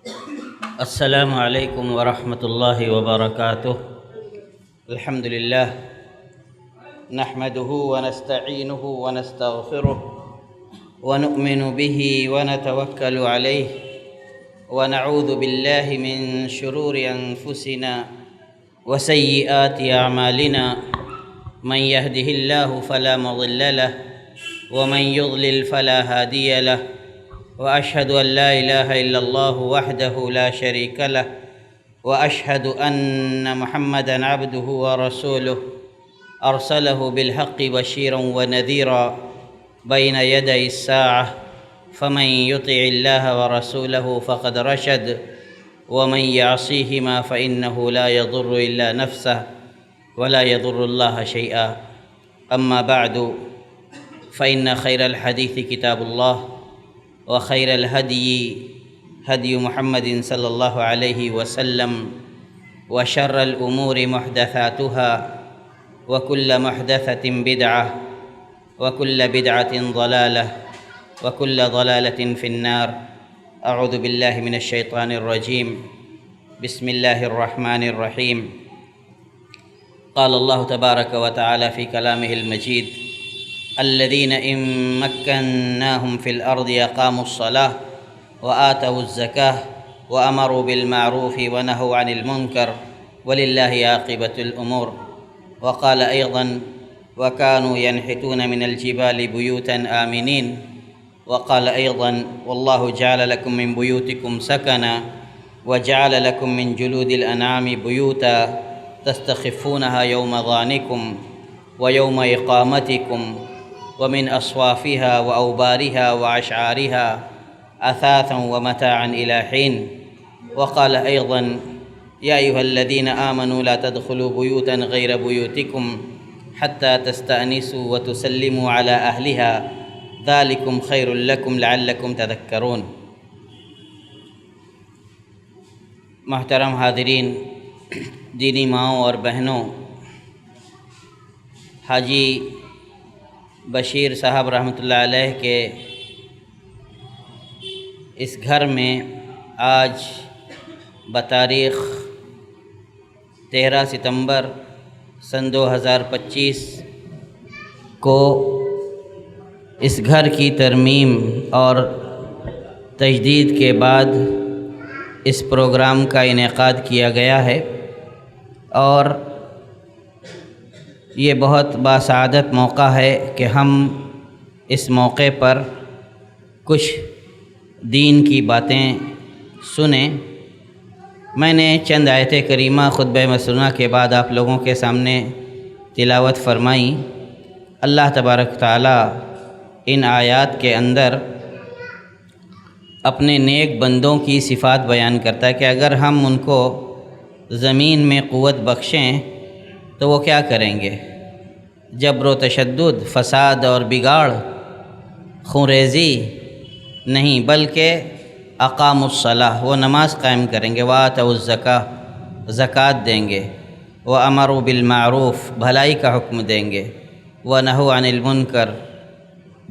السلام علیکم ورحمۃ اللہ وبرکاتہ۔ الحمد للہ نحمده ونستعینه ونستغفره ونؤمن به ونتوکل علیہ ونعوذ باللہ من شرور انفسنا وسیئات اعمالنا من يهده الله فلا مضل له ومن يضلل فلا هادي له وأشهد أن لا إله إلا الله وحده لا شريك له وأشهد أن محمدًا عبده ورسوله أرسله بالحق بشيرا ونذيرا بين يدي الساعة فمن يطع الله ورسوله فقد رشد ومن يعصيهما فإنه لا يضر إلا نفسه ولا يضر الله شيئا أما بعد فإن خير الحديث كتاب الله وخير الهدي هدي محمد صلى الله عليه وسلم وشر الأمور محدثاتها وكل محدثة بدعة وكل بدعة ضلالة وكل ضلالة في النار أعوذ بالله من الشيطان الرجيم بسم الله الرحمن الرحيم قال الله تبارك وتعالى في كلامه المجيد الذين إن مكناهم في الأرض أقاموا الصلاة وآتوا الزكاة وأمروا بالمعروف ونهوا عن المنكر ولله عاقبة الأمور وقال أيضا وكانوا ينحتون من الجبال بيوتا آمنين وقال أيضا والله جعل لكم من بيوتكم سكنا وجعل لكم من جلود الأنعام بيوتا تستخفونها يوم ظعنكم ويوم إقامتكم ومن أصوافها وأوبارها وأشعارها أثاثا ومتاعا إلى حين وقال أيضا يا أيها الذين آمنوا لا تدخلوا بيوتا غير بيوتكم حتى تستأنسوا وتسلموا على أهلها ذلكم خير لكم لعلكم تذكرون۔ محترم حاضرین، دینی ماؤں اور بہنوں، حاجی بشیر صاحب رحمۃ اللہ علیہ کے اس گھر میں آج بتاریخ 13 ستمبر سن 2025 کو اس گھر کی ترمیم اور تجدید کے بعد اس پروگرام کا انعقاد کیا گیا ہے، اور یہ بہت باسعادت موقع ہے کہ ہم اس موقع پر کچھ دین کی باتیں سنیں۔ میں نے چند آیت کریمہ خطبہ مسنونہ کے بعد آپ لوگوں کے سامنے تلاوت فرمائی۔ اللہ تبارک تعالیٰ ان آیات کے اندر اپنے نیک بندوں کی صفات بیان کرتا ہے کہ اگر ہم ان کو زمین میں قوت بخشیں تو وہ کیا کریں گے؟ جبر و تشدد، فساد اور بگاڑ، خونریزی نہیں، بلکہ اقاموا الصلاۃ، وہ نماز قائم کریں گے، وآتوا الزکاۃ، زکوٰۃ دیں گے، وامروا بالمعروف، بھلائی کا حکم دیں گے، ونہوا عن المنکر،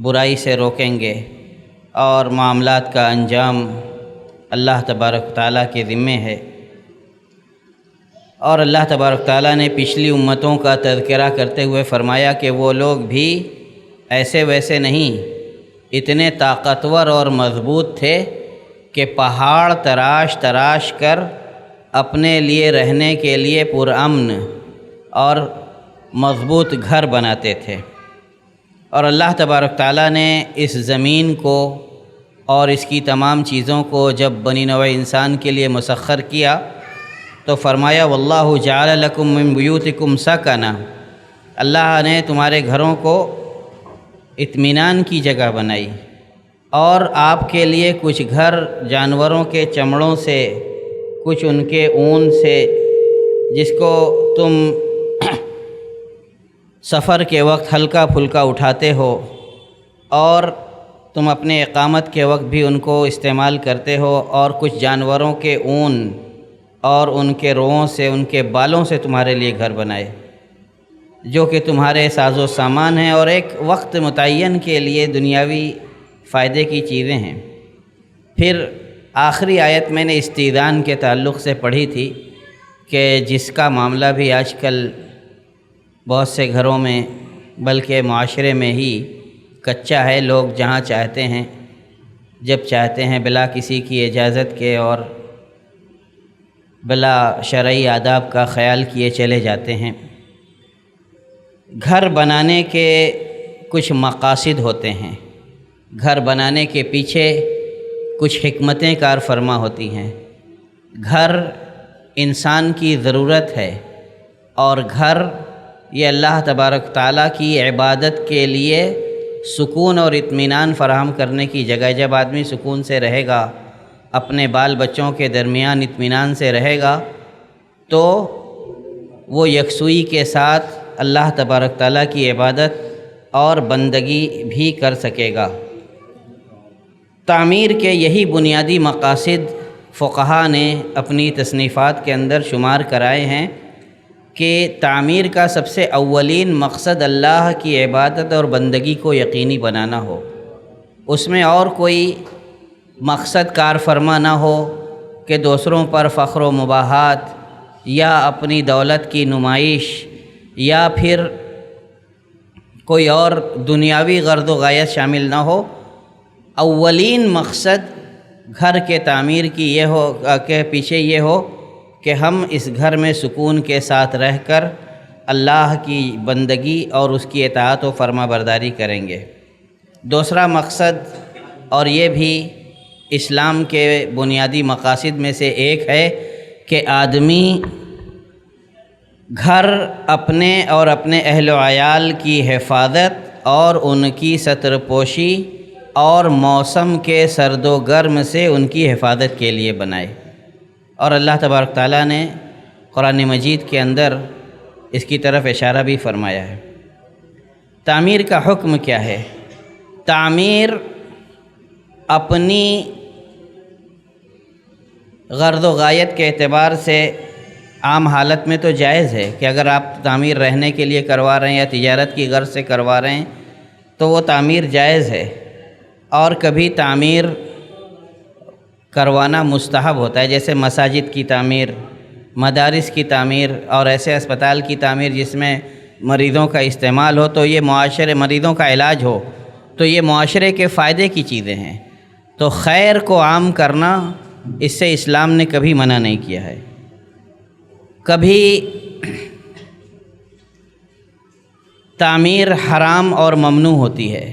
برائی سے روکیں گے، اور معاملات کا انجام اللہ تبارک تعالیٰ کے ذمے ہے۔ اور اللہ تبارک تعالیٰ نے پچھلی امتوں کا تذکرہ کرتے ہوئے فرمایا کہ وہ لوگ بھی ایسے ویسے نہیں، اتنے طاقتور اور مضبوط تھے کہ پہاڑ تراش تراش کر اپنے لیے رہنے کے لیے پرامن اور مضبوط گھر بناتے تھے۔ اور اللہ تبارک تعالیٰ نے اس زمین کو اور اس کی تمام چیزوں کو جب بنی نوع انسان کے لیے مسخر کیا تو فرمایا واللہ جعل لکم من بیوتکم سکنا، اللہ نے تمہارے گھروں کو اطمینان کی جگہ بنائی، اور آپ کے لیے کچھ گھر جانوروں کے چمڑوں سے، کچھ ان کے اون سے، جس کو تم سفر کے وقت ہلکا پھلکا اٹھاتے ہو، اور تم اپنے اقامت کے وقت بھی ان کو استعمال کرتے ہو، اور کچھ جانوروں کے اون اور ان کے روؤں سے، ان کے بالوں سے تمہارے لیے گھر بنائے، جو کہ تمہارے ساز و سامان ہیں اور ایک وقت متعین کے لیے دنیاوی فائدے کی چیزیں ہیں۔ پھر آخری آیت میں نے استئذان کے تعلق سے پڑھی تھی کہ جس کا معاملہ بھی آج کل بہت سے گھروں میں بلکہ معاشرے میں ہی کچا ہے. لوگ جہاں چاہتے ہیں جب چاہتے ہیں بلا کسی کی اجازت کے اور بلا شرعی آداب کا خیال کیے چلے جاتے ہیں. گھر بنانے کے کچھ مقاصد ہوتے ہیں، گھر بنانے کے پیچھے کچھ حکمتیں کار فرما ہوتی ہیں. گھر انسان کی ضرورت ہے اور گھر یہ اللہ تبارک تعالیٰ کی عبادت کے لیے سکون اور اطمینان فراہم کرنے کی جگہ. جب آدمی سکون سے رہے گا، اپنے بال بچوں کے درمیان اطمینان سے رہے گا، تو وہ یکسوئی کے ساتھ اللہ تبارک تعالیٰ کی عبادت اور بندگی بھی کر سکے گا. تعمیر کے یہی بنیادی مقاصد فقہا نے اپنی تصنیفات کے اندر شمار کرائے ہیں کہ تعمیر کا سب سے اولین مقصد اللہ کی عبادت اور بندگی کو یقینی بنانا ہو. اس میں اور کوئی مقصد کار فرما نہ ہو کہ دوسروں پر فخر و مباحات یا اپنی دولت کی نمائش یا پھر کوئی اور دنیاوی غرض و غایت شامل نہ ہو. اولین مقصد گھر کے تعمیر کی یہ ہو کہ پیچھے یہ ہو کہ ہم اس گھر میں سکون کے ساتھ رہ کر اللہ کی بندگی اور اس کی اطاعت و فرما برداری کریں گے. دوسرا مقصد، اور یہ بھی اسلام کے بنیادی مقاصد میں سے ایک ہے، کہ آدمی گھر اپنے اور اپنے اہل و عیال کی حفاظت اور ان کی ستر پوشی اور موسم کے سرد و گرم سے ان کی حفاظت کے لیے بنائے. اور اللہ تبارک تعالیٰ نے قرآن مجید کے اندر اس کی طرف اشارہ بھی فرمایا ہے. تعمیر کا حکم کیا ہے؟ تعمیر اپنی غرض و غایت کے اعتبار سے عام حالت میں تو جائز ہے کہ اگر آپ تعمیر رہنے کے لیے کروا رہے ہیں یا تجارت کی غرض سے کروا رہے ہیں تو وہ تعمیر جائز ہے. اور کبھی تعمیر کروانا مستحب ہوتا ہے، جیسے مساجد کی تعمیر، مدارس کی تعمیر اور ایسے اسپتال کی تعمیر جس میں مریضوں کا استعمال ہو، تو یہ مریضوں کا علاج ہو تو یہ معاشرے کے فائدے کی چیزیں ہیں. تو خیر کو عام کرنا اس سے اسلام نے کبھی منع نہیں کیا ہے. کبھی تعمیر حرام اور ممنوع ہوتی ہے،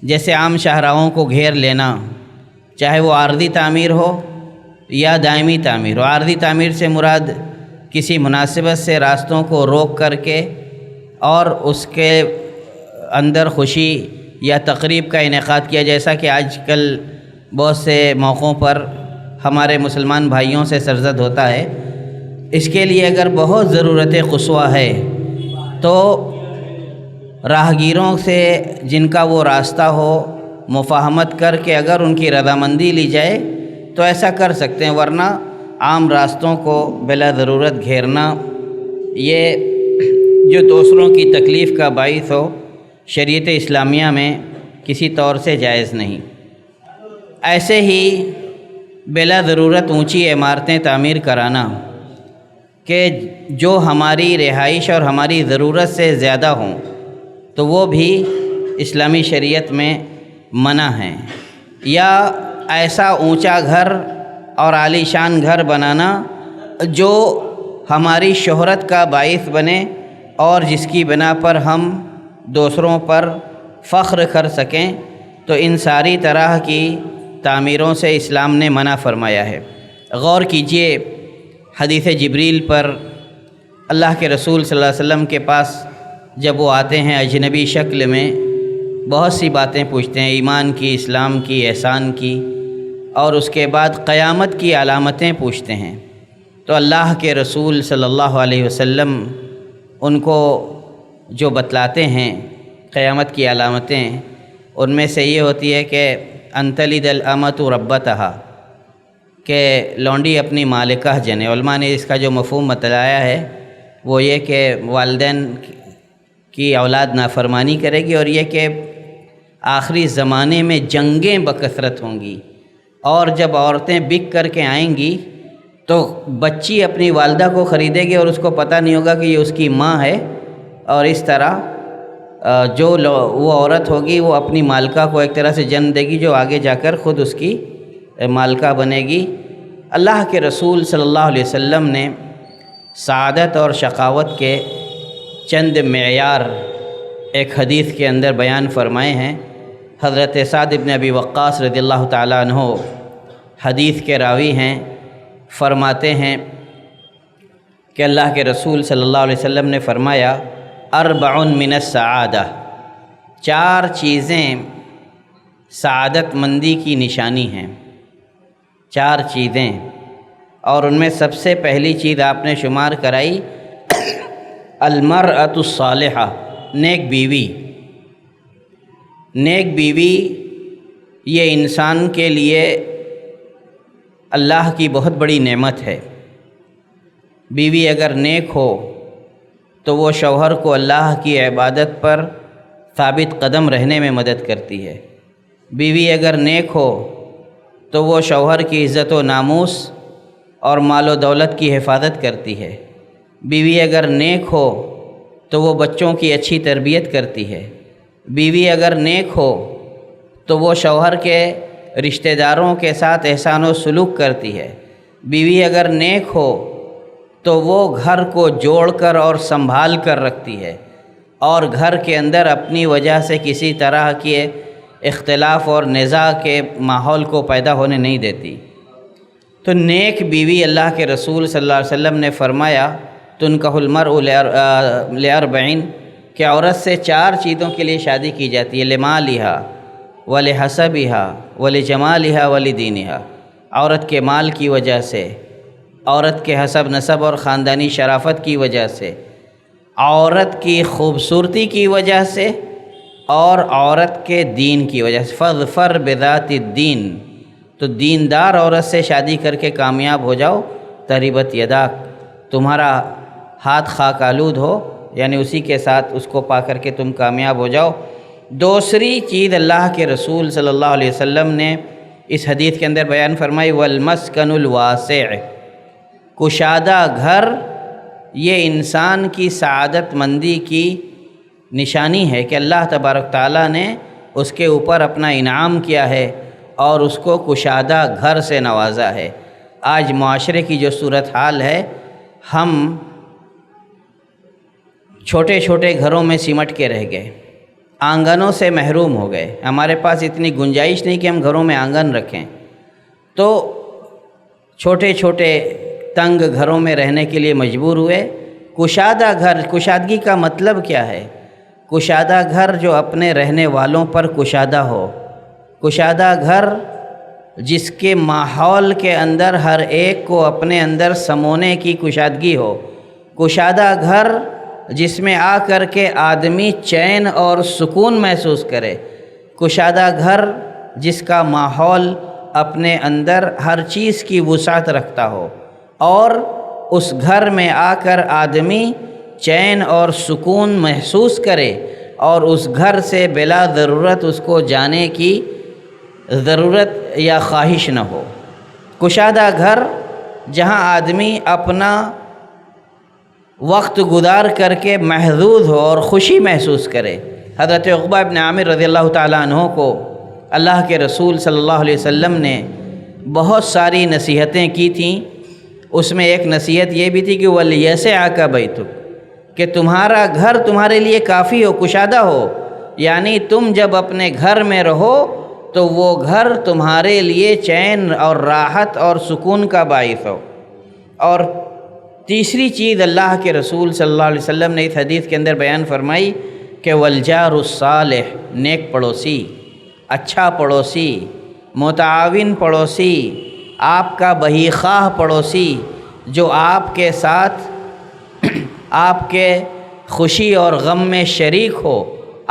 جیسے عام شاہراہوں کو گھیر لینا، چاہے وہ عارضی تعمیر ہو یا دائمی تعمیر ہو. عارضی تعمیر سے مراد کسی مناسبت سے راستوں کو روک کر کے اور اس کے اندر خوشی یا تقریب کا انعقاد کیا، جیسا کہ آج کل بہت سے موقعوں پر ہمارے مسلمان بھائیوں سے سرزد ہوتا ہے. اس کے لیے اگر بہت ضرورت قصویٰ ہے تو راہگیروں سے جن کا وہ راستہ ہو مفاہمت کر کے اگر ان کی رضامندی لی جائے تو ایسا کر سکتے ہیں، ورنہ عام راستوں کو بلا ضرورت گھیرنا یہ جو دوسروں کی تکلیف کا باعث ہو شریعت اسلامیہ میں کسی طور سے جائز نہیں. ایسے ہی بلا ضرورت اونچی عمارتیں تعمیر کرانا کہ جو ہماری رہائش اور ہماری ضرورت سے زیادہ ہوں تو وہ بھی اسلامی شریعت میں منع ہیں. یا ایسا اونچا گھر اور عالی شان گھر بنانا جو ہماری شہرت کا باعث بنے اور جس کی بنا پر ہم دوسروں پر فخر کر سکیں، تو ان ساری طرح کی تعمیروں سے اسلام نے منع فرمایا ہے. غور کیجئے حدیث جبریل پر، اللہ کے رسول صلی اللہ علیہ وسلم کے پاس جب وہ آتے ہیں اجنبی شکل میں، بہت سی باتیں پوچھتے ہیں، ایمان کی، اسلام کی، احسان کی، اور اس کے بعد قیامت کی علامتیں پوچھتے ہیں. تو اللہ کے رسول صلی اللہ علیہ وسلم ان کو جو بتلاتے ہیں قیامت کی علامتیں، ان میں سے یہ ہوتی ہے کہ ان تلد الامۃ ربتہا، کہ لونڈی اپنی مالکہ جنے. علماء نے اس کا جو مفہوم بتلایا ہے وہ یہ کہ والدین کی اولاد نافرمانی کرے گی، اور یہ کہ آخری زمانے میں جنگیں بکثرت ہوں گی اور جب عورتیں بک کر کے آئیں گی تو بچی اپنی والدہ کو خریدے گی اور اس کو پتہ نہیں ہوگا کہ یہ اس کی ماں ہے، اور اس طرح وہ عورت ہوگی وہ اپنی مالکہ کو ایک طرح سے جنم دے گی جو آگے جا کر خود اس کی مالکہ بنے گی۔ اللہ کے رسول صلی اللہ علیہ وسلم نے سعادت اور شقاوت کے چند معیار ایک حدیث کے اندر بیان فرمائے ہیں۔ حضرت سعد بن ابی وقاص رضی اللہ تعالیٰ عنہ حدیث کے راوی ہیں، فرماتے ہیں کہ اللہ کے رسول صلی اللہ علیہ وسلم نے فرمایا اربع من السعادہ، 4 چیزیں سعادت مندی کی نشانی ہیں، 4 چیزیں، اور ان میں سب سے پہلی چیز آپ نے شمار کرائی المرأۃ الصالحہ، نیک بیوی۔ نیک بیوی یہ انسان کے لیے اللہ کی بہت بڑی نعمت ہے۔ بیوی اگر نیک ہو تو وہ شوہر کو اللہ کی عبادت پر ثابت قدم رہنے میں مدد کرتی ہے۔ بیوی اگر نیک ہو تو وہ شوہر کی عزت و ناموس اور مال و دولت کی حفاظت کرتی ہے۔ بیوی اگر نیک ہو تو وہ بچوں کی اچھی تربیت کرتی ہے۔ بیوی اگر نیک ہو تو وہ شوہر کے رشتہ داروں کے ساتھ احسان و سلوک کرتی ہے۔ بیوی اگر نیک ہو تو وہ گھر کو جوڑ کر اور سنبھال کر رکھتی ہے، اور گھر کے اندر اپنی وجہ سے کسی طرح کے اختلاف اور نزاع کے ماحول کو پیدا ہونے نہیں دیتی۔ تو نیک بیوی اللہ کے رسول صلی اللہ علیہ وسلم نے فرمایا تنکح المرء لاربعین، کہ عورت سے 4 چیزوں کے لیے شادی کی جاتی ہے، لمالہا ولحسبہا ولجمالہا ولدینہا، عورت کے مال کی وجہ سے، عورت کے حسب نسب اور خاندانی شرافت کی وجہ سے، عورت کی خوبصورتی کی وجہ سے، اور عورت کے دین کی وجہ سے۔ فاظفر بذات الدین، تو دیندار عورت سے شادی کر کے کامیاب ہو جاؤ، تربت یداک، تمہارا ہاتھ خاک آلود ہو، یعنی اسی کے ساتھ اس کو پا کر کے تم کامیاب ہو جاؤ۔ دوسری چیز اللہ کے رسول صلی اللہ علیہ وسلم نے اس حدیث کے اندر بیان فرمائی والمسکن الواسع، کشادہ گھر یہ انسان کی سعادت مندی کی نشانی ہے کہ اللہ تبارک تعالیٰ نے اس کے اوپر اپنا انعام کیا ہے اور اس کو کشادہ گھر سے نوازا ہے۔ آج معاشرے کی جو صورتحال ہے، ہم چھوٹے چھوٹے گھروں میں سمٹ کے رہ گئے، آنگنوں سے محروم ہو گئے، ہمارے پاس اتنی گنجائش نہیں کہ ہم گھروں میں آنگن رکھیں، تو چھوٹے چھوٹے تنگ گھروں میں رہنے کے لیے مجبور ہوئے۔ کشادہ گھر، کشادگی کا مطلب کیا ہے؟ کشادہ گھر جو اپنے رہنے والوں پر کشادہ ہو، کشادہ گھر جس کے ماحول کے اندر ہر ایک کو اپنے اندر سمونے کی کشادگی ہو، کشادہ گھر جس میں آ کر کے آدمی چین اور سکون محسوس کرے، کشادہ گھر جس کا ماحول اپنے اندر ہر چیز کی وسعت رکھتا ہو، اور اس گھر میں آ کر آدمی چین اور سکون محسوس کرے، اور اس گھر سے بلا ضرورت اس کو جانے کی ضرورت یا خواہش نہ ہو۔ کشادہ گھر جہاں آدمی اپنا وقت گزار کر کے محظوظ ہو اور خوشی محسوس کرے۔ حضرت عقبہ بن عامر رضی اللہ تعالیٰ عنہ کو اللہ کے رسول صلی اللہ علیہ وسلم نے بہت ساری نصیحتیں کی تھیں، اس میں ایک نصیحت یہ بھی تھی کہ وَلْيَسِعَكَ بَيْتُكَ، کہ تمہارا گھر تمہارے لیے کافی ہو، کشادہ ہو، یعنی تم جب اپنے گھر میں رہو تو وہ گھر تمہارے لیے چین اور راحت اور سکون کا باعث ہو۔ اور تیسری چیز اللہ کے رسول صلی اللہ علیہ وسلم نے اس حدیث کے اندر بیان فرمائی کہ والجار الصالح، نیک پڑوسی، اچھا پڑوسی، متعاون پڑوسی، آپ کا بہی خواہ پڑوسی، جو آپ کے ساتھ آپ کے خوشی اور غم میں شریک ہو،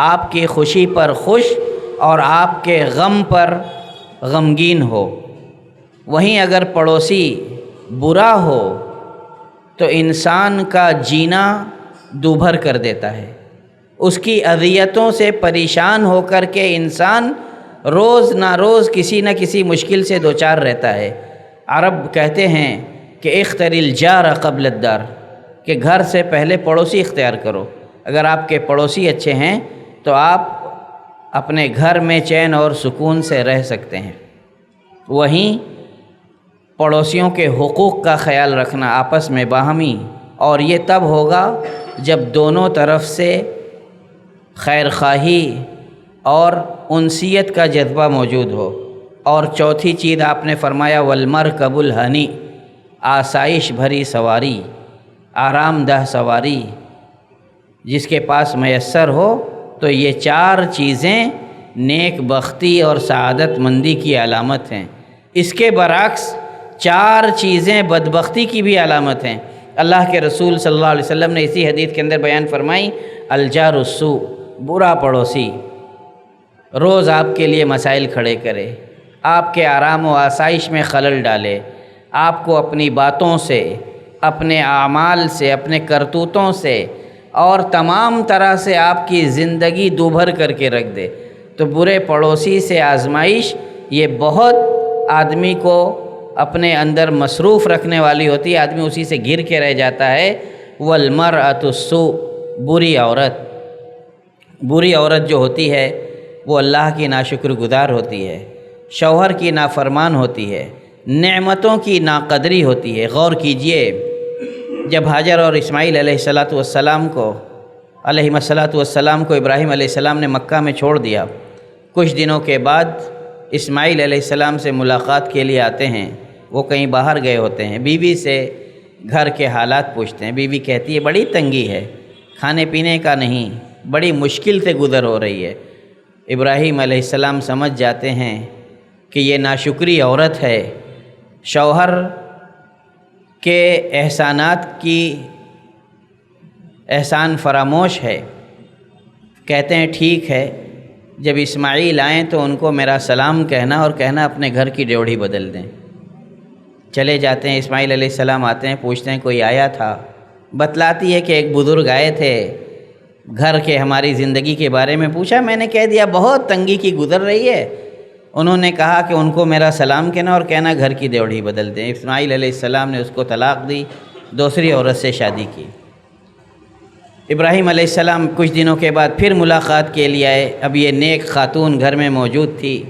آپ کی خوشی پر خوش اور آپ کے غم پر غمگین ہو۔ وہیں اگر پڑوسی برا ہو تو انسان کا جینا دوبھر کر دیتا ہے، اس کی اذیتوں سے پریشان ہو کر کے انسان روز نہ روز کسی نہ کسی مشکل سے دوچار رہتا ہے۔ عرب کہتے ہیں کہ اختر الجار قبل الدار، کہ گھر سے پہلے پڑوسی اختیار کرو۔ اگر آپ کے پڑوسی اچھے ہیں تو آپ اپنے گھر میں چین اور سکون سے رہ سکتے ہیں۔ وہیں پڑوسیوں کے حقوق کا خیال رکھنا آپس میں باہمی، اور یہ تب ہوگا جب دونوں طرف سے خیر خواہی اور انسیت کا جذبہ موجود ہو۔ اور چوتھی چیز آپ نے فرمایا والمرکب الہنی، آسائش بھری سواری، آرام دہ سواری جس کے پاس میسر ہو، تو یہ 4 چیزیں نیک بختی اور سعادت مندی کی علامت ہیں۔ اس کے برعکس 4 چیزیں بدبختی کی بھی علامت ہیں۔ اللہ کے رسول صلی اللہ علیہ وسلم نے اسی حدیث کے اندر بیان فرمائی، الجار السوء، برا پڑوسی روز آپ کے لیے مسائل کھڑے کرے، آپ کے آرام و آسائش میں خلل ڈالے، آپ کو اپنی باتوں سے، اپنے اعمال سے، اپنے کرتوتوں سے اور تمام طرح سے آپ کی زندگی دوبھر کر کے رکھ دے۔ تو برے پڑوسی سے آزمائش یہ بہت آدمی کو اپنے اندر مصروف رکھنے والی ہوتی ہے، آدمی اسی سے گھر کے رہ جاتا ہے۔ والمرأۃ السوء، بری عورت جو ہوتی ہے وہ اللہ کی ناشکر گزار ہوتی ہے، شوہر کی نافرمان ہوتی ہے، نعمتوں کی ناقدری ہوتی ہے۔ غور کیجئے، جب حاجر اور اسماعیل علیہ السلام کو ابراہیم علیہ السلام نے مکہ میں چھوڑ دیا، کچھ دنوں کے بعد اسماعیل علیہ السلام سے ملاقات کے لیے آتے ہیں۔ وہ کہیں باہر گئے ہوتے ہیں، بیوی سے گھر کے حالات پوچھتے ہیں۔ بیوی کہتی ہے بڑی تنگی ہے، کھانے پینے کا نہیں، بڑی مشکل سے گزر ہو رہی ہے۔ ابراہیم علیہ السلام سمجھ جاتے ہیں کہ یہ ناشکری عورت ہے، شوہر کے احسانات کی احسان فراموش ہے۔ کہتے ہیں ٹھیک ہے، جب اسماعیل آئیں تو ان کو میرا سلام کہنا اور کہنا اپنے گھر کی ڈیوڑھی بدل دیں۔ چلے جاتے ہیں، اسماعیل علیہ السلام آتے ہیں، پوچھتے ہیں کوئی آیا تھا؟ بتلاتی ہے کہ ایک بزرگ آئے تھے، گھر کے ہماری زندگی کے بارے میں پوچھا، میں نے کہہ دیا بہت تنگی کی گزر رہی ہے۔ انہوں نے کہا کہ ان کو میرا سلام کہنا اور کہنا گھر کی ڈیوڑھی بدل دیں۔ اسماعیل علیہ السلام نے اس کو طلاق دی، دوسری عورت سے شادی کی۔ ابراہیم علیہ السلام کچھ دنوں کے بعد پھر ملاقات کے لیے آئے۔ اب یہ نیک خاتون گھر میں موجود تھی۔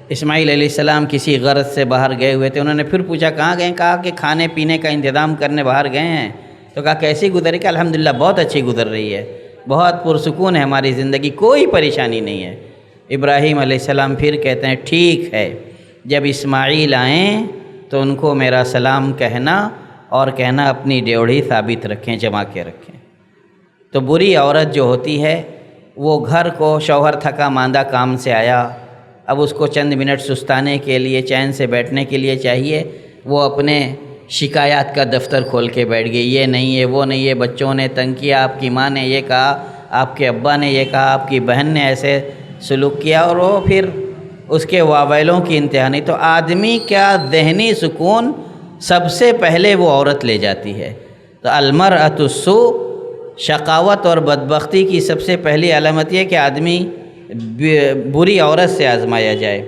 اسماعیل علیہ السلام کسی غرض سے باہر گئے ہوئے تھے، انہوں نے پھر پوچھا کہاں گئے؟ کہا کہ کھانے پینے کا انتظام کرنے باہر گئے ہیں۔ تو کہا کیسی گزری؟ کہ الحمدللہ بہت اچھی گزر رہی ہے، بہت پرسکون ہے ہماری زندگی، کوئی پریشانی نہیں ہے۔ ابراہیم علیہ السلام پھر کہتے ہیں ٹھیک ہے، جب اسماعیل آئیں تو ان کو میرا سلام کہنا اور کہنا اپنی ڈیوڑھی ثابت رکھیں، جما کے رکھیں۔ تو بری عورت جو ہوتی ہے وہ گھر کو، شوہر تھکا ماندہ کام سے آیا، اب اس کو چند منٹ سستانے کے لیے، چین سے بیٹھنے کے لیے چاہیے، وہ اپنے شکایات کا دفتر کھول کے بیٹھ گئی، یہ نہیں ہے، وہ نہیں ہے، بچوں نے تنگ کیا، آپ کی ماں نے یہ کہا، آپ کے ابا نے یہ کہا، آپ کی بہن نے ایسے سلوک کیا، اور وہ پھر اس کے واویلوں کی انتہا نہیں۔ تو آدمی کا ذہنی سکون سب سے پہلے وہ عورت لے جاتی ہے۔ تو المرأۃ السوء، شقاوت اور بدبختی کی سب سے پہلی علامت یہ کہ آدمی بری عورت سے آزمایا جائے۔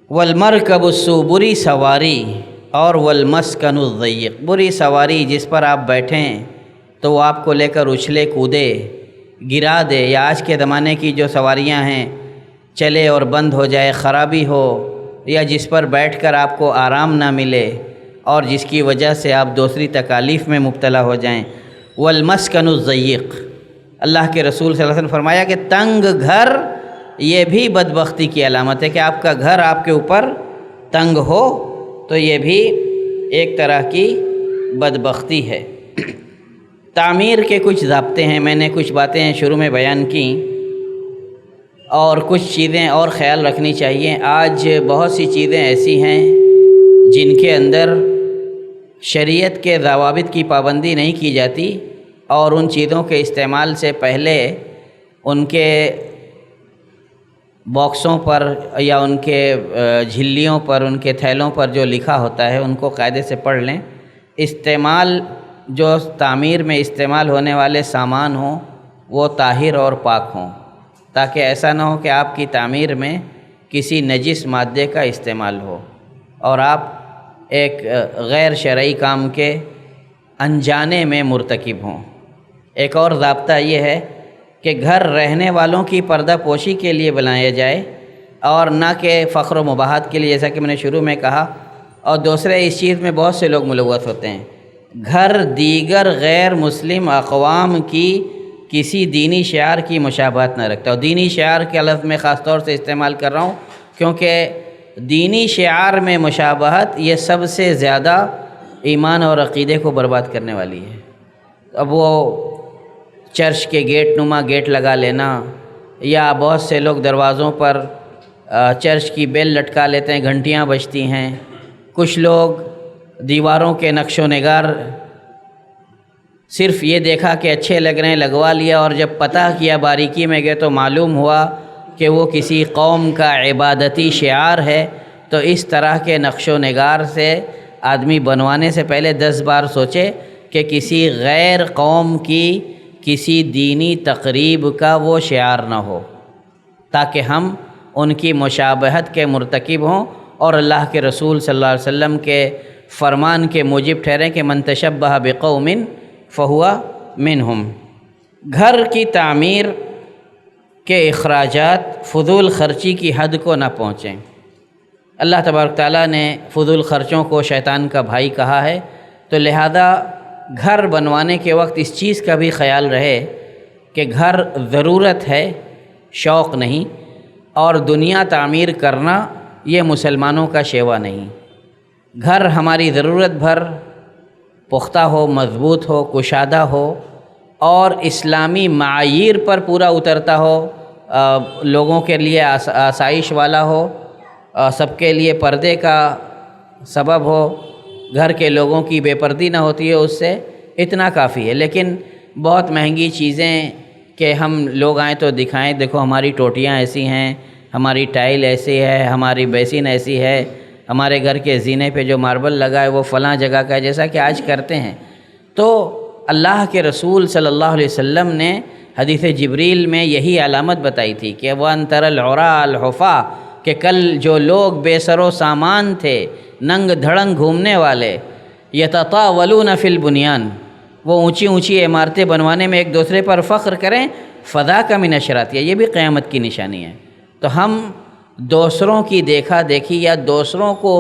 والمرکب السوء، بری سواری، اور والمسکن الضیق، بری سواری جس پر آپ بیٹھیں تو وہ آپ کو لے کر اچھلے کودے، گرا دے، یا آج کے زمانے کی جو سواریاں ہیں چلے اور بند ہو جائے، خرابی ہو، یا جس پر بیٹھ کر آپ کو آرام نہ ملے اور جس کی وجہ سے آپ دوسری تکالیف میں مبتلا ہو جائیں۔ والمسکن الضیق، اللہ کے رسول صلی اللہ علیہ وسلم فرمایا کہ تنگ گھر یہ بھی بدبختی کی علامت ہے، کہ آپ کا گھر آپ کے اوپر تنگ ہو تو یہ بھی ایک طرح کی بدبختی ہے۔ تعمیر کے کچھ ضابطے ہیں، میں نے کچھ باتیں شروع میں بیان کیں اور کچھ چیزیں اور خیال رکھنی چاہیے۔ آج بہت سی چیزیں ایسی ہیں جن کے اندر شریعت کے ضوابط کی پابندی نہیں کی جاتی، اور ان چیزوں کے استعمال سے پہلے ان کے باکسوں پر یا ان کے جھلیوں پر، ان کے تھیلوں پر جو لکھا ہوتا ہے ان کو قاعدے سے پڑھ لیں۔ استعمال، جو تعمیر میں استعمال ہونے والے سامان ہوں وہ طاہر اور پاک ہوں، تاکہ ایسا نہ ہو کہ آپ کی تعمیر میں کسی نجس مادے کا استعمال ہو اور آپ ایک غیر شرعی کام کے انجانے میں مرتکب ہوں۔ ایک اور ضابطہ یہ ہے کہ گھر رہنے والوں کی پردہ پوشی کے لیے بنایا جائے اور نہ کہ فخر و مباحت کے لیے، جیسا کہ میں نے شروع میں کہا۔ اور دوسرے، اس چیز میں بہت سے لوگ ملوث ہوتے ہیں، گھر دیگر غیر مسلم اقوام کی کسی دینی شعار کی مشابہت نہ رکھتا۔ اور دینی شعار کے لفظ میں خاص طور سے استعمال کر رہا ہوں کیونکہ دینی شعار میں مشابہت یہ سب سے زیادہ ایمان اور عقیدے کو برباد کرنے والی ہے۔ اب وہ چرچ کے گیٹ نما گیٹ لگا لینا، یا بہت سے لوگ دروازوں پر چرچ کی بیل لٹکا لیتے ہیں، گھنٹیاں بجتی ہیں۔ کچھ لوگ دیواروں کے نقش و نگار صرف یہ دیکھا کہ اچھے لگ رہے ہیں لگوا لیا، اور جب پتہ کیا باریکی میں گئے تو معلوم ہوا کہ وہ کسی قوم کا عبادتی شعار ہے۔ تو اس طرح کے نقش و نگار سے آدمی بنوانے سے پہلے 10 بار سوچے کہ کسی غیر قوم کی کسی دینی تقریب کا وہ شعار نہ ہو، تاکہ ہم ان کی مشابہت کے مرتکب ہوں اور اللہ کے رسول صلی اللہ علیہ وسلم کے فرمان کے موجب ٹھہریں کہ من تشبہ بقوم فہو منہم۔ گھر کی تعمیر کے اخراجات فضول خرچی کی حد کو نہ پہنچیں۔ اللہ تبارک تعالیٰ نے فضول خرچوں کو شیطان کا بھائی کہا ہے، تو لہذا گھر بنوانے کے وقت اس چیز کا بھی خیال رہے کہ گھر ضرورت ہے، شوق نہیں، اور دنیا تعمیر کرنا یہ مسلمانوں کا شیوا نہیں۔ گھر ہماری ضرورت بھر پختہ ہو، مضبوط ہو، کشادہ ہو اور اسلامی معاییر پر پورا اترتا ہو، لوگوں کے لیے آسائش والا ہو، سب کے لیے پردے کا سبب ہو، گھر کے لوگوں کی بے پردی نہ ہوتی ہے، اس سے اتنا کافی ہے۔ لیکن بہت مہنگی چیزیں کہ ہم لوگ آئیں تو دکھائیں، دیکھو ہماری ٹوٹیاں ایسی ہیں، ہماری ٹائل ایسی ہے، ہماری بیسن ایسی ہے، ہمارے گھر کے زینے پہ جو ماربل لگا ہے وہ فلاں جگہ کا ہے، جیسا کہ آج کرتے ہیں۔ تو اللہ کے رسول صلی اللہ علیہ وسلم نے حدیث جبریل میں یہی علامت بتائی تھی کہ وَأَن تَرَى الْعُرَاءَ الْحُفَاةَ، کہ کل جو لوگ بے سر و سامان تھے، ننگ دھڑنگ گھومنے والے، یتطاولون فی البنیان، وہ اونچی اونچی عمارتیں بنوانے میں ایک دوسرے پر فخر کریں، فذاک من اشراطیہ، یہ بھی قیامت کی نشانی ہے۔ تو ہم دوسروں کی دیکھا دیکھی یا دوسروں کو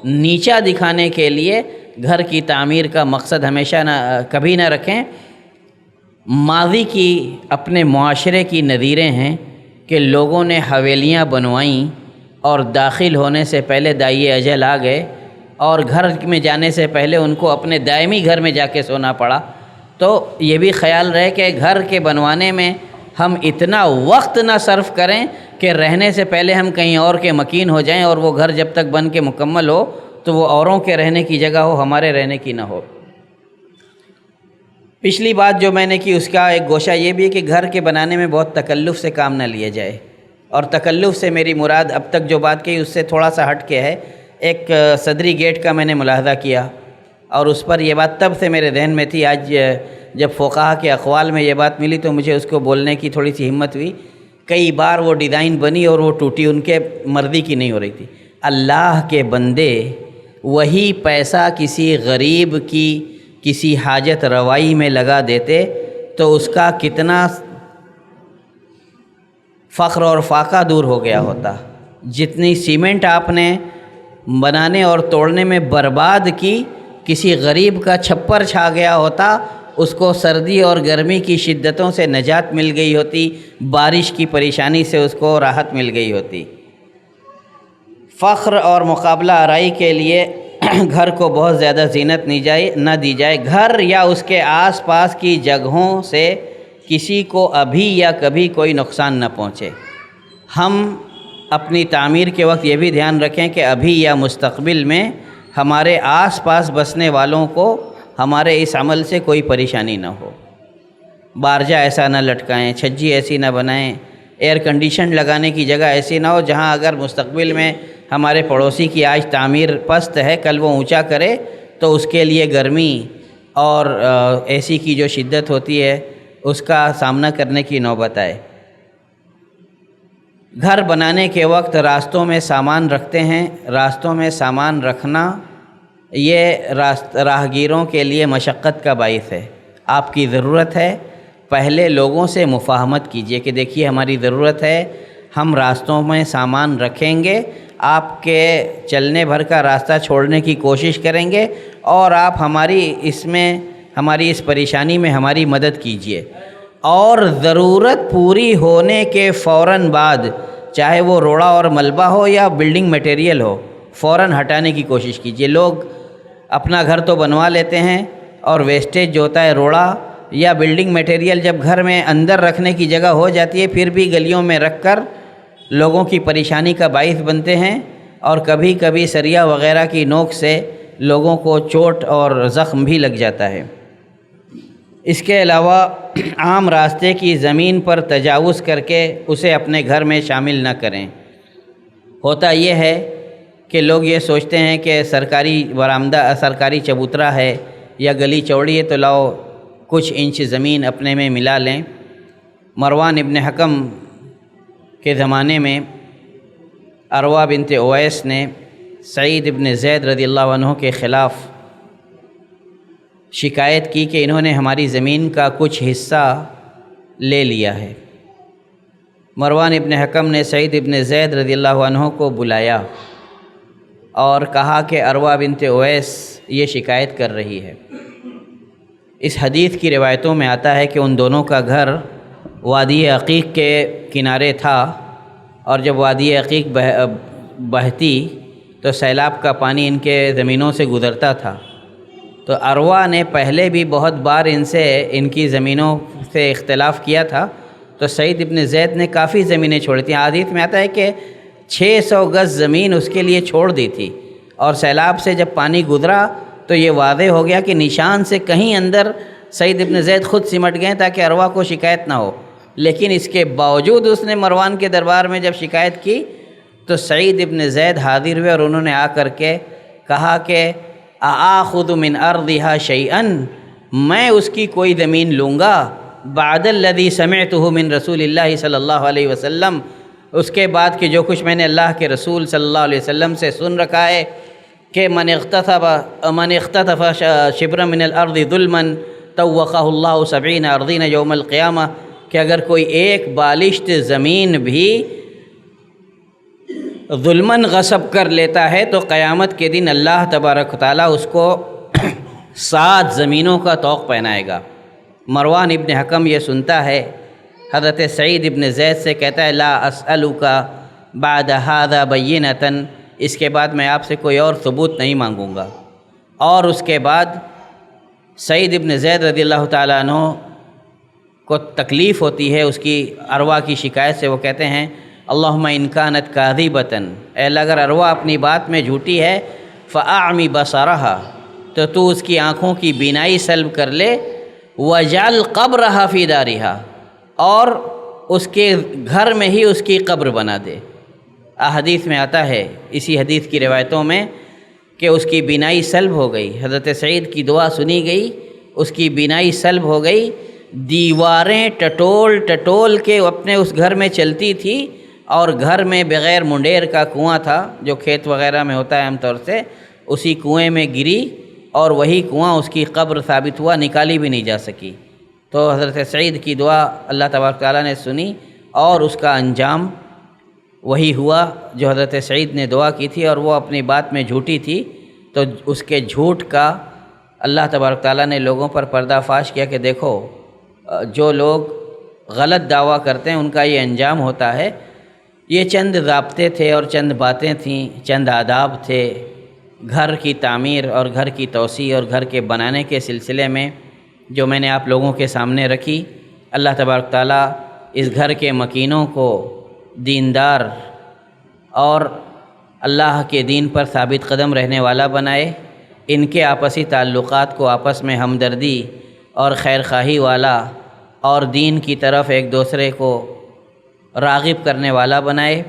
نیچا دکھانے کے لیے گھر کی تعمیر کا مقصد ہمیشہ کبھی نہ رکھیں۔ ماضی کی اپنے معاشرے کی نظیریں ہیں کہ لوگوں نے حویلیاں بنوائیں اور داخل ہونے سے پہلے دائی اجل آ گئے، اور گھر میں جانے سے پہلے ان کو اپنے دائمی گھر میں جا کے سونا پڑا۔ تو یہ بھی خیال رہے کہ گھر کے بنوانے میں ہم اتنا وقت نہ صرف کریں کہ رہنے سے پہلے ہم کہیں اور کے مکین ہو جائیں، اور وہ گھر جب تک بن کے مکمل ہو تو وہ اوروں کے رہنے کی جگہ ہو، ہمارے رہنے کی نہ ہو۔ پچھلی بات جو میں نے کی اس کا ایک گوشہ یہ بھی ہے کہ گھر کے بنانے میں بہت تکلف سے کام نہ لیا جائے، اور تکلف سے میری مراد اب تک جو بات کہی اس سے تھوڑا سا ہٹ کے ہے۔ ایک صدری گیٹ کا میں نے ملاحظہ کیا، اور اس پر یہ بات تب سے میرے ذہن میں تھی، آج جب فقہا کے اقوال میں یہ بات ملی تو مجھے اس کو بولنے کی تھوڑی سی ہمت ہوئی۔ کئی بار وہ ڈیزائن بنی اور وہ ٹوٹی، ان کے مرضی کی نہیں ہو رہی تھی۔ اللہ کے بندے وہی پیسہ کسی غریب کی کسی حاجت روائی میں لگا دیتے تو اس کا کتنا فخر اور فاقہ دور ہو گیا ہوتا۔ جتنی سیمنٹ آپ نے بنانے اور توڑنے میں برباد کی، کسی غریب کا چھپر چھا گیا ہوتا، اس کو سردی اور گرمی کی شدتوں سے نجات مل گئی ہوتی، بارش کی پریشانی سے اس کو راحت مل گئی ہوتی۔ فخر اور مقابلہ آرائی کے لیے گھر کو بہت زیادہ زینت نہ دی جائے۔ گھر یا اس کے آس پاس کی جگہوں سے کسی کو ابھی یا کبھی کوئی نقصان نہ پہنچے۔ ہم اپنی تعمیر کے وقت یہ بھی دھیان رکھیں کہ ابھی یا مستقبل میں ہمارے آس پاس بسنے والوں کو ہمارے اس عمل سے کوئی پریشانی نہ ہو۔ بارجہ ایسا نہ لٹکائیں، چھجی ایسی نہ بنائیں، ایئر کنڈیشن لگانے کی جگہ ایسی نہ ہو جہاں اگر مستقبل میں ہمارے پڑوسی کی آج تعمیر پست ہے، کل وہ اونچا کرے تو اس کے لیے گرمی اور اے سی کی جو شدت ہوتی ہے اس کا سامنا کرنے کی نوبت آئے۔ گھر بنانے کے وقت راستوں میں سامان رکھتے ہیں۔ راستوں میں سامان رکھنا یہ راہگیروں کے لیے مشقت کا باعث ہے۔ آپ کی ضرورت ہے، پہلے لوگوں سے مفاہمت کیجئے کہ دیکھیے ہماری ضرورت ہے، ہم راستوں میں سامان رکھیں گے، آپ کے چلنے بھر کا راستہ چھوڑنے کی کوشش کریں گے اور آپ ہماری اس پریشانی میں ہماری مدد کیجئے۔ اور ضرورت پوری ہونے کے فوراً بعد، چاہے وہ روڑا اور ملبہ ہو یا بلڈنگ میٹیریل ہو، فوراً ہٹانے کی کوشش کیجئے۔ لوگ اپنا گھر تو بنوا لیتے ہیں اور ویسٹیج جو ہوتا ہے روڑا یا بلڈنگ میٹیریل جب گھر میں اندر رکھنے کی جگہ ہو جاتی ہے پھر بھی گلیوں میں رکھ کر لوگوں کی پریشانی کا باعث بنتے ہیں، اور کبھی کبھی سریا وغیرہ کی نوک سے لوگوں کو چوٹ اور زخم بھی لگ جاتا ہے۔ اس کے علاوہ عام راستے کی زمین پر تجاوز کر کے اسے اپنے گھر میں شامل نہ کریں۔ ہوتا یہ ہے کہ لوگ یہ سوچتے ہیں کہ سرکاری برآمدہ، سرکاری چبوترا ہے یا گلی چوڑی ہے تو لاؤ کچھ انچ زمین اپنے میں ملا لیں۔ مروان ابن حکم کے زمانے میں عروہ بنت اویس نے سعید ابن زید رضی اللہ عنہ کے خلاف شکایت کی کہ انہوں نے ہماری زمین کا کچھ حصہ لے لیا ہے۔ مروان ابن حکم نے سعید ابن زید رضی اللہ عنہ کو بلایا اور کہا کہ عروہ بنت اویس یہ شکایت کر رہی ہے۔ اس حدیث کی روایتوں میں آتا ہے کہ ان دونوں کا گھر وادی عقیق کے کنارے تھا، اور جب وادی عقیق بہتی تو سیلاب کا پانی ان کے زمینوں سے گزرتا تھا۔ تو عروہ نے پہلے بھی بہت بار ان کی زمینوں سے اختلاف کیا تھا، تو سعید ابن زید نے کافی زمینیں چھوڑی تھیں۔ حدیث میں آتا ہے کہ 600 گز زمین اس کے لیے چھوڑ دی تھی، اور سیلاب سے جب پانی گزرا تو یہ واضح ہو گیا کہ نشان سے کہیں اندر سعید ابن زید خود سمٹ گئے تاکہ عروہ کو شکایت نہ ہو۔ لیکن اس کے باوجود اس نے مروان کے دربار میں جب شکایت کی تو سعید ابن زید حاضر ہوئے اور انہوں نے آ کر کے کہا کہ آخذ من ارضها شیئا، میں اس کی کوئی زمین لوں گا بعد الذی سمعته من رسول اللہ صلی اللہ علیہ وسلم، اس کے بعد کہ جو کچھ میں نے اللہ کے رسول صلی اللہ علیہ وسلم سے سن رکھا ہے کہ من اختطف شبرا من الارض ظلما طوقہ اللہ 70 ارضین یوم القیامہ، کہ اگر کوئی ایک بالشت زمین بھی ظلماً غصب کر لیتا ہے تو قیامت کے دن اللہ تبارک و تعالیٰ اس کو 7 زمینوں کا طوق پہنائے گا۔ مروان ابن حکم یہ سنتا ہے، حضرت سعید ابن زید سے کہتا ہے لا اسألک بعد ھذا بینۃ، اس کے بعد میں آپ سے کوئی اور ثبوت نہیں مانگوں گا۔ اور اس کے بعد سعید ابن زید رضی اللہ تعالیٰ عنہ کو تکلیف ہوتی ہے اس کی عروہ کی شکایت سے۔ وہ کہتے ہیں اللہم ان کانت کاذبۃ، اے اللہ اگر عروہ اپنی بات میں جھوٹی ہے فاعمی بصرہا، تو اس کی آنکھوں کی بینائی سلب کر لے، وجعل قبرہا فی دارہا، اور اس کے گھر میں ہی اس کی قبر بنا دے۔ حدیث میں آتا ہے اسی حدیث کی روایتوں میں کہ اس کی بینائی سلب ہو گئی، حضرت سعید کی دعا سنی گئی، اس کی بینائی سلب ہو گئی، دیواریں ٹٹول کے اپنے اس گھر میں چلتی تھی، اور گھر میں بغیر منڈیر کا کنواں تھا جو کھیت وغیرہ میں ہوتا ہے عام طور سے، اسی کنویں میں گری اور وہی کنواں اس کی قبر ثابت ہوا، نکالی بھی نہیں جا سکی۔ تو حضرت سعید کی دعا اللہ تبارک تعالیٰ نے سنی اور اس کا انجام وہی ہوا جو حضرت سعید نے دعا کی تھی، اور وہ اپنی بات میں جھوٹی تھی تو اس کے جھوٹ کا اللہ تبارک تعالیٰ نے لوگوں پر پردہ فاش کیا کہ دیکھو جو لوگ غلط دعویٰ کرتے ہیں ان کا یہ انجام ہوتا ہے۔ یہ چند ضابطے تھے اور چند باتیں تھیں، چند آداب تھے گھر کی تعمیر اور گھر کی توسیع اور گھر کے بنانے کے سلسلے میں جو میں نے آپ لوگوں کے سامنے رکھی۔ اللہ تبارک تعالیٰ اس گھر کے مکینوں کو دیندار اور اللہ کے دین پر ثابت قدم رہنے والا بنائے، ان کے آپسی تعلقات کو آپس میں ہمدردی اور خیر خواہی والا اور دین کی طرف ایک دوسرے کو راغب کرنے والا بنائے۔